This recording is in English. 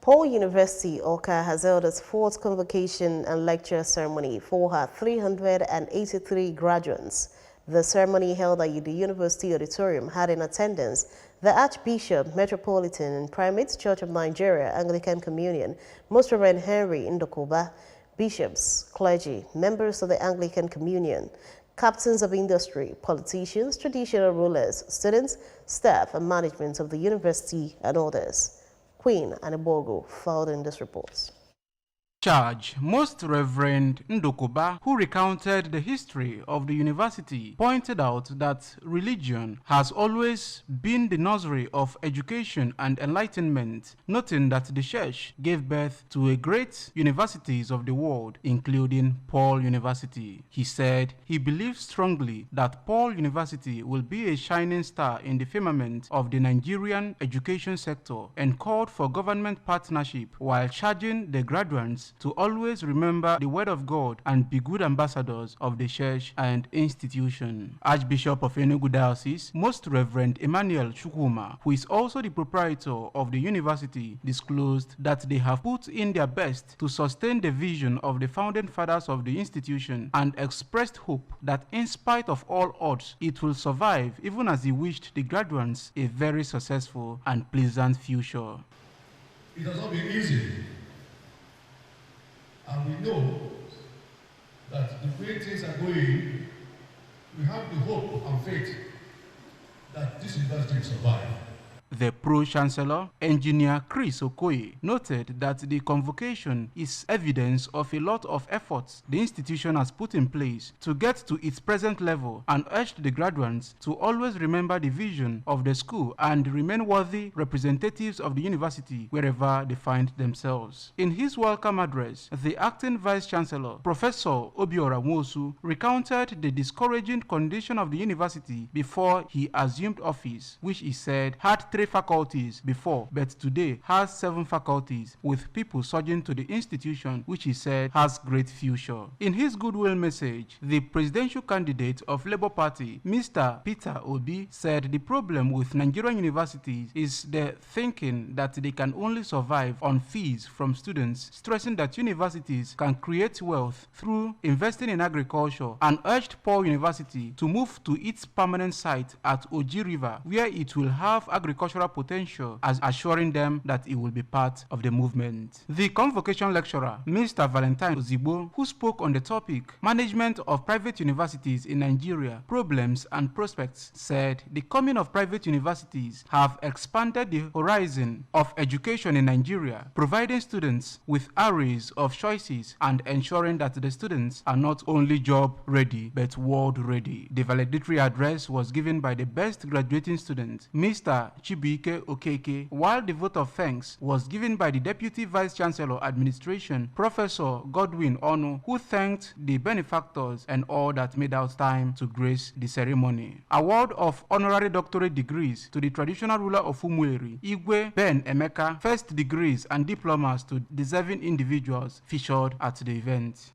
Paul University, Awka, has held its fourth convocation and lecture ceremony for her 383 graduates. The ceremony held at the University Auditorium had in attendance the Archbishop, Metropolitan and Primate Church of Nigeria, Anglican Communion, Most Reverend Henry Ndokoba, bishops, clergy, members of the Anglican Communion, captains of industry, politicians, traditional rulers, students, staff and management of the university and others. Queen Anibogo filed in this report. Charge, Most Reverend Ndokoba, who recounted the history of the university, pointed out that religion has always been the nursery of education and enlightenment, noting that the church gave birth to a great universities of the world, including Paul University. He said he believes strongly that Paul University will be a shining star in the firmament of the Nigerian education sector and called for government partnership while charging the graduates to always remember the word of God and be good ambassadors of the church and institution. Archbishop of Enugu Diocese, Most Reverend Emmanuel Chukwuma, who is also the proprietor of the university, disclosed that they have put in their best to sustain the vision of the founding fathers of the institution and expressed hope that in spite of all odds, it will survive, even as he wished the graduates a very successful and pleasant future. It has not been easy. And we know that the way things are going, we have the hope and faith that this university will survive. The Pro-Chancellor, Engineer Chris Okoye, noted that the convocation is evidence of a lot of efforts the institution has put in place to get to its present level and urged the graduates to always remember the vision of the school and remain worthy representatives of the university wherever they find themselves. In his welcome address, the acting Vice-Chancellor, Professor Obiora Nwosu, recounted the discouraging condition of the university before he assumed office, which he said had 3 faculties before, but today has 7 faculties, with people surging to the institution, which he said has great future. In his goodwill message, the presidential candidate of Labour Party, Mr. Peter Obi, said the problem with Nigerian universities is the thinking that they can only survive on fees from students, stressing that universities can create wealth through investing in agriculture, and urged Paul University to move to its permanent site at Oji River, where it will have agricultural potential, as assuring them that it will be part of the movement. The convocation lecturer, Mr. Valentine Ozigbo, who spoke on the topic Management of Private Universities in Nigeria, Problems and Prospects, said the coming of private universities have expanded the horizon of education in Nigeria, providing students with arrays of choices and ensuring that the students are not only job ready but world ready. The valedictory address was given by the best graduating student, Mr. Chibike Okeke, while the vote of thanks was given by the Deputy Vice-Chancellor Administration, Professor Godwin Onu, who thanked the benefactors and all that made out time to grace the ceremony. Award of honorary doctorate degrees to the traditional ruler of Umueri, Igwe Ben Emeka, first degrees and diplomas to deserving individuals featured at the event.